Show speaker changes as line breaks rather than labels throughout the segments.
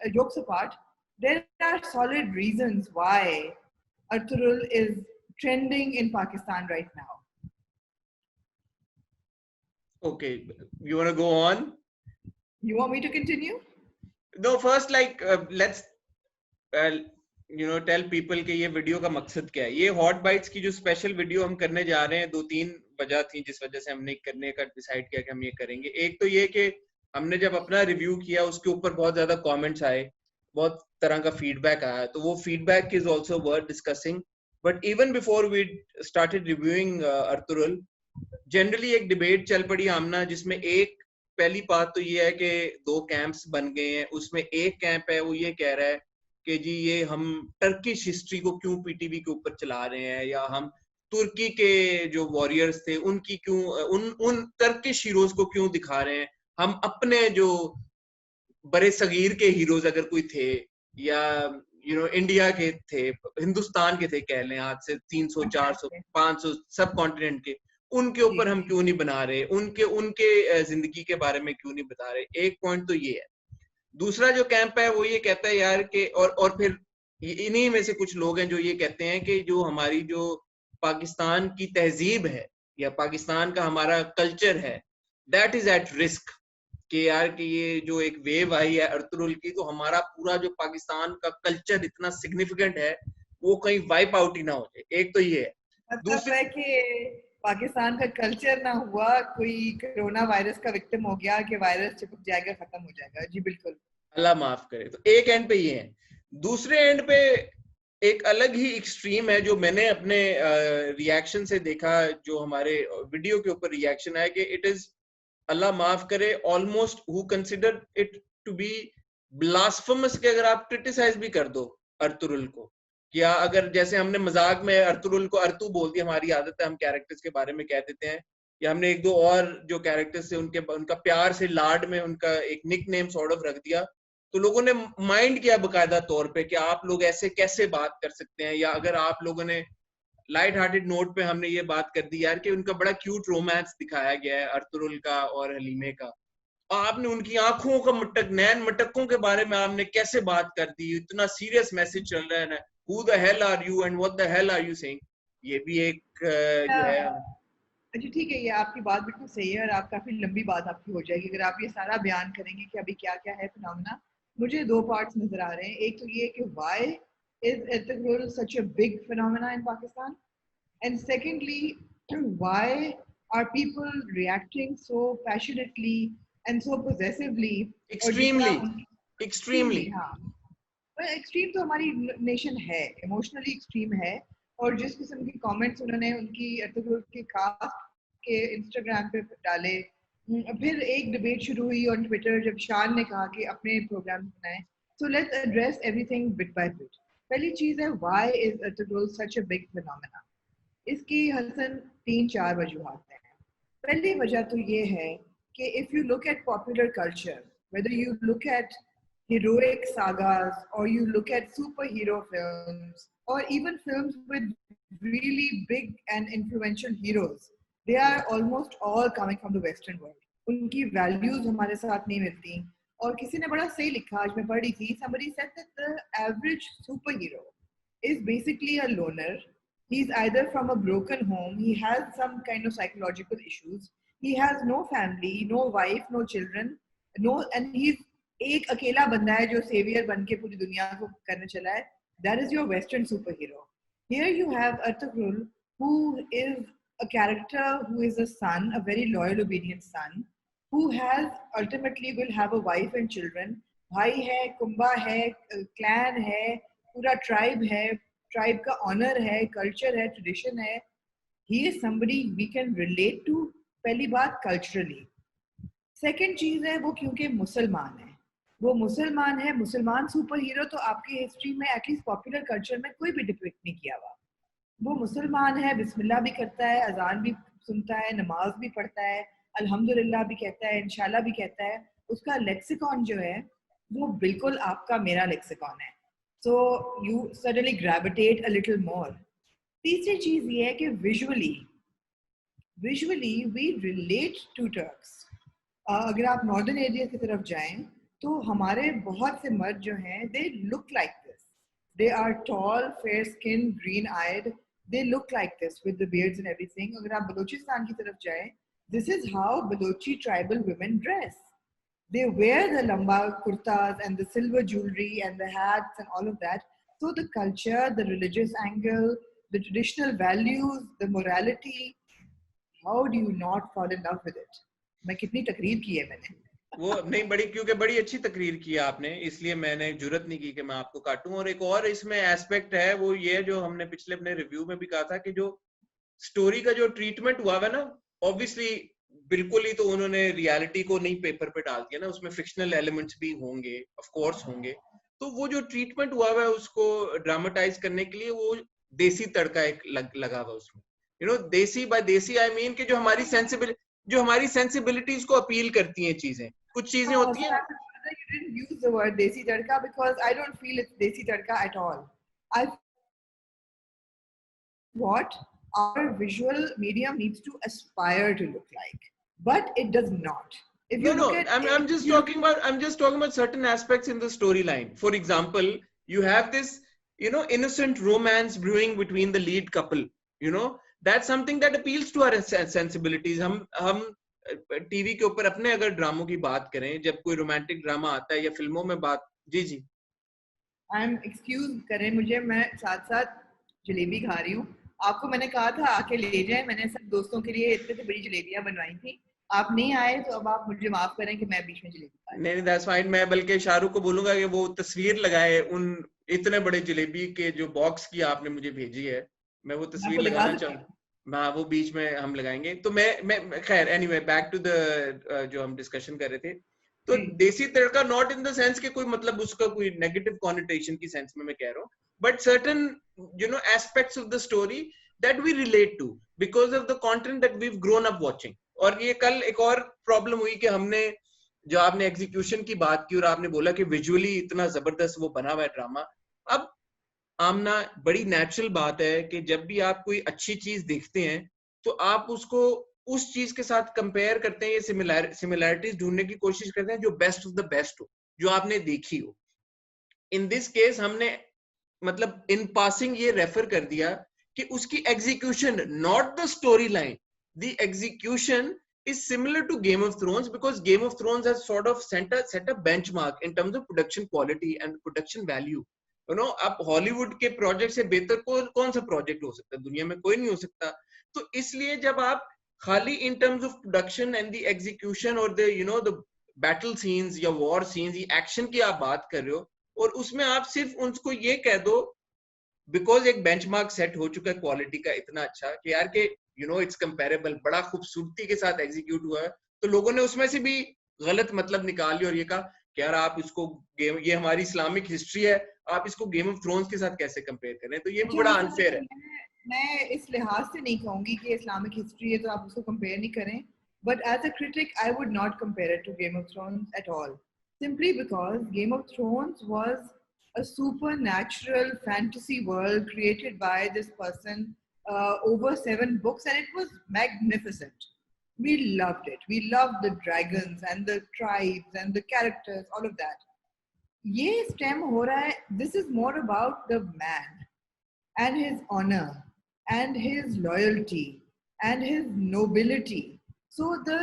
jokes apart, there are solid reasons why Arturul is trending in Pakistan right now.
Okay, you want to go on?
You want me to continue?
No, first let's tell people कि ये video का मकसद क्या है. ये hot bytes की जो special video हम करने जा रहे हैं, 2-3 वजह थी जिस वजह से हमने करने का डिसाइड किया कि हम ये करेंगे. एक तो ये कि हमने जब अपना रिव्यू किया उसके ऊपर बहुत ज्यादा कमेंट्स आए, बहुत तरह का फीडबैक आया, तो वो feedback is also worth discussing. But even before we started reviewing Ertugrul, generally एक डिबेट चल पड़ी आमना, जिसमें एक पहली बात तो ये है कि 2 कैंप्स बन गए हैं. उसमें एक कैंप है वो ये कह रहा है कि जी ये हम टर्किश हिस्ट्री को क्यों पीटीवी के ऊपर चला रहे हैं, या हम तुर्की के जो वॉरियर्स थे उनकी क्यों उन टर्किश हीरोज को क्यों दिखा रहे हैं. हम अपने जो बड़े सगीर के हीरोज अगर कोई थे, या इंडिया के थे, हिंदुस्तान के थे, कह लें आज से 300 400 500 सब कॉन्टिनेंट के, उनके ऊपर हम क्यों नहीं बना रहे, उनके जिंदगी के बारे में क्यों नहीं बता रहे. एक पॉइंट तो ये है. दूसरा जो कैंप है वो ये कहता है यार कि और फिर इन्हीं में से कुछ लोग हैं जो ये कहते हैं कि जो हमारी जो पाकिस्तान की तहजीब है या पाकिस्तान का हमारा कल्चर है, दैट इज एट रिस्क. कि यार कि ये जो एक वेव आई है अर्तुरुल की, तो हमारा पूरा जो पाकिस्तान का कल्चर इतना सिग्निफिकेंट है वो कहीं वाइप आउट ही ना हो जाए. एक तो ये है.
मतलब है कि पाकिस्तान का कल्चर ना हुआ, कोई कोरोना वायरस का विक्टिम हो गया कि वायरस चिपक जाएगा, खत्म हो जाएगा. जी बिल्कुल,
अल्लाह माफ करे. तो एक एंड पे ये है. दूसरे एंड पे एक अलग ही एक्सट्रीम है जो मैंने अपने रिएक्शन से देखा, जो हमारे वीडियो के ऊपर रिएक्शन आया, कि इट इज, अल्लाह माफ करे, almost who consider it to be blasphemous, कि अगर आप क्रिटिसाइज भी कर दो अर्तुरुल को, क्या अगर जैसे हमने मजाक में अर्तुरुल को अर्तु बोल दिया, हमारी आदत है हम कैरेक्टर्स के बारे में कह देते हैं, या हमने 1-2 और जो कैरेक्टर्स थे उनका प्यार से लाड में उनका एक निक नेम सॉर्ट ऑफ रख दिया, तो लोगों ने माइंड किया बकायदा तौर पे कि आप लोग ऐसे कैसे बात कर सकते हैं. या अगर आप लोगों ने लाइट हार्टेड नोट पे हमने ये बात कर दी यार कि उनका बड़ा क्यूट रोमांस दिखाया गया है अर्तुरुल का और हलीमे का, आपने उनकी आंखों का मटक, नैन मटकों के बारे में आपने कैसे बात कर दी. इतना सीरियस मैसेज चल रहा है ना, who the hell are you and what the hell are you saying. ये भी एक जो है.
अच्छा ठीक है, ये आपकी बात बिल्कुल सही है और आप काफी लंबी बात आपकी हो जाएगी अगर आप ये सारा बयान करेंगे कि अभी क्या क्या है फिनोमेना. मुझे 2 पार्ट्स नजर आ रहे हैं. एक तो ये कि why is Ertugrul such a big phenomena in Pakistan, and secondly why are people reacting so passionately and so possessively, और
एक्सट्रीमली.
हाँ, एक्सट्रीम तो हमारी नेशन है, इमोशनली एक्सट्रीम है. और जिस किस्म के कमेंट्स उन्होंने उनकी अर्तुगरुल के कास्ट के इंस्टाग्राम पे डाले, फिर एक डिबेट शुरू हुई ऑन ट्विटर जब शान ने कहा कि अपने प्रोग्राम बनाएं. So let's address everything bit by bit. पहली चीज है, why is Ertugrul such a big phenomena. इसकी हसन 3-4 वजूहात हैं. पहली वजह तो ये है कि if you look at popular culture, whether you look at heroic sagas or you look at superhero films or even films with really big and influential heroes, they are almost all coming from the western world. उनकी values हमारे साथ नहीं मिलती. और किसी ने बड़ा सही लिखा, आज मैं पढ़ी थी, somebody said that the average superhero is basically a loner. He's either from a broken home, he has some kind of psychological issues, he has no family, no wife, no children, no, and he's एक अकेला बंदा है जो saviour बन के पूरी दुनिया को करने चला है. That is your Western superhero. Here you have Artugrul, who is a character who is a son, a very loyal, obedient son, who has ultimately will have a wife and children. भाई है, कुंबा है, clan है, पूरा tribe है, tribe का honour है, culture है, tradition है. He is somebody we can relate to. पहली बात कल्चरली. सेकेंड चीज है वो क्योंकि मुसलमान है, वो मुसलमान है. मुसलमान सुपर हीरो तो आपकी हिस्ट्री में एटलीस्ट पॉपुलर कल्चर में कोई भी डिपिक्ट नहीं किया हुआ. वो मुसलमान है, बिस्मिल्लाह भी करता है, अजान भी सुनता है, नमाज भी पढ़ता है, अल्हम्दुलिल्लाह भी कहता है, इंशाल्लाह भी कहता है. उसका लेक्सिकॉन जो है वो बिल्कुल आपका मेरा लेक्सिकॉन है. So you suddenly gravitate a little more. तीसरी चीज ये है कि visually we relate to Turks. अगर आप नॉर्दर्न एरिया की तरफ जाएं तो हमारे बहुत से मर्द जो हैं they look like this. They are tall, fair skinned, green eyed. They look like this with the beards and everything. अगर आप बलूचिस्तान की तरफ जाएं, this is how Balochi tribal women dress. They wear the lamba kurtas and the silver jewelry and the hats and all of that. So the culture, the religious angle, the traditional values, the morality, how do you not fall in love with it? मैं कितनी तकरीर की है मैंने.
वो नहीं बड़ी, क्योंकि बड़ी अच्छी तकरीर की आपने, इसलिए मैंने जुर्रत नहीं की कि मैं आपको काटूं। और एक और इसमें एस्पेक्ट है, वो ये जो हमने पिछले अपने रिव्यू में भी कहा था कि जो स्टोरी का जो ट्रीटमेंट हुआ है ना, ऑब्वियसली बिल्कुल ही तो उन्होंने रियलिटी को नहीं पेपर पे डाल दिया ना, उसमें फिक्शनल एलिमेंट्स भी होंगे, ऑफ कोर्स होंगे। तो वो जो ट्रीटमेंट हुआ है उसको ड्रामेटाइज करने के लिए वो देसी तड़का एक लगा हुआ उसमें, यू नो, देसी बाय देसी आई मीन कि जो हमारी सेंसिबिलिटीज को अपील करती हैं चीजें, कुछ चीजें होती हैं।
You didn't use the word desi tadka because I don't feel it's desi tadka at all. I what our visual medium needs to aspire to look like, but it does not. If you
No,
look at
I'm just talking about certain aspects in the storyline. For example, you have this, you know, innocent romance brewing between the lead couple. You know, that's something that appeals to our sensibilities. हम TV के ऊपर अपने अगर ड्रामों की बात करें, जब कोई रोमांटिक ड्रामा आता है या फिल्मों में बात, जी
I'm excuse करें मुझे, मैं साथ साथ जलेबी खा रही हूँ. आपको मैंने कहा था आके ले जाए, मैंने सब दोस्तों के लिए इतनी बड़ी जलेबियां बनवाई थी, आप नहीं आए, तो अब आप मुझे माफ करें कि मैं बीच में जलेबी खा रही हूँ.
नहीं, दैट्स फाइन। मैं बल्कि शाहरुख को बोलूंगा कि वो तस्वीर लगाए उन इतने बड़े जलेबी के जो बॉक्स की आपने मुझे भेजी है, मैं वो तस्वीर लगाना चाहूँ। हाँ, वो बीच में हम लगाएंगे। तो मैं खैर एनीवे बैक टू द जो हम डिस्कशन कर रहे थे, तो देसी तड़का नॉट इन द सेंस के कोई मतलब उसका कोई नेगेटिव कॉनिटेशन की सेंस में मैं कह रहा हूँ, but certain you know aspects of the story that we relate to because of the content that we have grown up watching. और ये कल एक और प्रॉब्लम हुई कि हमने, जो आपने एग्जीक्यूशन की बात की और आपने बोला कि विजुअली इतना जबरदस्त वो बना हुआ है ड्रामा। अब आमना, बड़ी नेचुरल बात है कि जब भी आप कोई अच्छी चीज देखते हैं तो आप उसको उस चीज के साथ कंपेयर करते हैं, ये सिमिलैरिटीज ढूंढने की कोशिश करते हैं जो बेस्ट ऑफ द बेस्ट हो, जो आपने देखी हो। इन दिस केस हमने मतलब इन पासिंग ये रेफर कर दिया कि उसकी execution, not the story line, the execution is similar to Game of Thrones because Game of Thrones has sort of set a benchmark in terms of production quality and production value. You know, अब Hollywood के project से बेहतर कौन सा project हो सकता है दुनिया में? कोई नहीं हो सकता। तो इसलिए जब आप खाली in terms of production and the execution और the you know the battle scenes या वॉर सीन्स, ये एक्शन की आप बात कर रहे हो और उसमें आप सिर्फ उनको ये कह दो बिकॉज एक बेंचमार्क सेट हो चुका है क्वालिटी का इतना अच्छा कि यार के यू नो इट्स कंपेरेबल, बड़ा खूबसूरती के साथ एग्जीक्यूट हुआ है, तो लोगों ने उसमें से भी गलत मतलब निकाल लिया और ये कहा कि यार आप इसको गेम, ये हमारी इस्लामिक हिस्ट्री है, आप इसको गेम ऑफ थ्रोन्स के साथ कैसे कंपेयर करें? तो ये भी बड़ा अनफेयर है।
मैं इस लिहाज से नहीं कहूंगी कि इस्लामिक हिस्ट्री है तो आप उसको कंपेयर नहीं करें, but as a critic I would not compare it to Game of Thrones at all, simply because Game of Thrones was a supernatural fantasy world created by this person over 7 books, and it was magnificent. We loved it. We loved the dragons and the tribes and the characters, all of that. ये stem हो रहा है, this is more about the man and his honor and his loyalty and his nobility. So the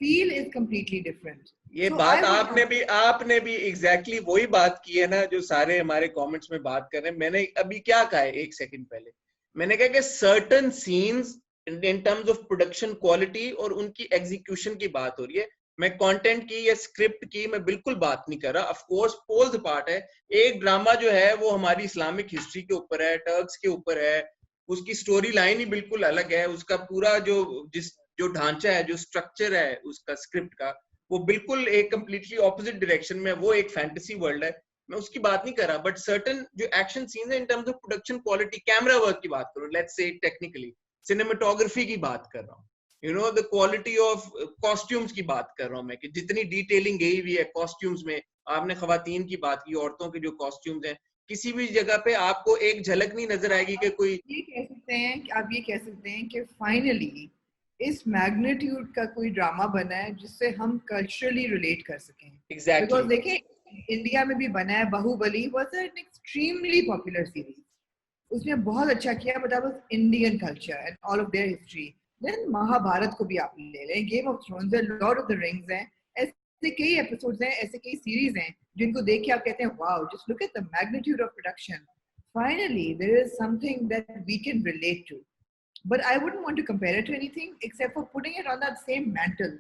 feel is completely different.
ये
so
बात आपने भी exactly वही बात की है ना जो सारे हमारे कमेंट्स में बात कर रहे हैं। मैंने अभी क्या कहा है एक सेकंड पहले, मैंने कहा कि certain scenes in terms of production quality और उनकी एग्जीक्यूशन की बात हो रही है। मैं कंटेंट की या स्क्रिप्ट की मैं बिल्कुल बात नहीं कर रहा। ऑफ कोर्स पोल्स पार्ट है, एक ड्रामा जो है वो हमारी इस्लामिक हिस्ट्री के ऊपर है, टर्क्स के ऊपर है, उसकी स्टोरी लाइन ही बिल्कुल अलग है, उसका पूरा जो ढांचा है, जो स्ट्रक्चर है उसका स्क्रिप्ट का, वो बिल्कुल एक कंप्लीटली ऑपोजिट डायरेक्शन में, वो एक फैंटेसी वर्ल्ड है, मैं उसकी बात नहीं कर रहा। बट सर्टेन जो एक्शन सीन्स है इन terms of production quality, camera work की बात करूं, लेट्स से टेक्निकली सिनेमेटोग्राफी की बात कर रहा हूँ, you know the quality of costumes की बात कर रहा हूँ मैं, कि जितनी डिटेलिंग गई हुई है कॉस्ट्यूम्स में। आपने खवातीन की बात की, औरतों के जो कॉस्ट्यूम्स हैं, किसी भी जगह पे आपको एक झलक नहीं नजर आएगी कि कोई
आप ये कह सकते हैं कि फाइनली इस मैग्नीट्यूड का कोई ड्रामा बना है जिससे हम कल्चरली रिलेट कर सकें.
एग्जैक्टली
बिकॉज देखें इंडिया में भी बना है, Baahubali was an extremely popular series, उसने बहुत अच्छा किया, but was Indian culture and all of their history. Then Mahabharata को भी आप ले लें, गेम ऑफ थ्रोन्स है, लॉर्ड ऑफ द रिंग्स है, ऐसे कई एपिसोड्स हैं, ऐसे कई सीरीज हैं जिनको देख के आप कहते हैं wow, just look at the magnitude of production. Finally, there is something that we can relate to. But I wouldn't want to compare it to anything except for putting it on that same mantle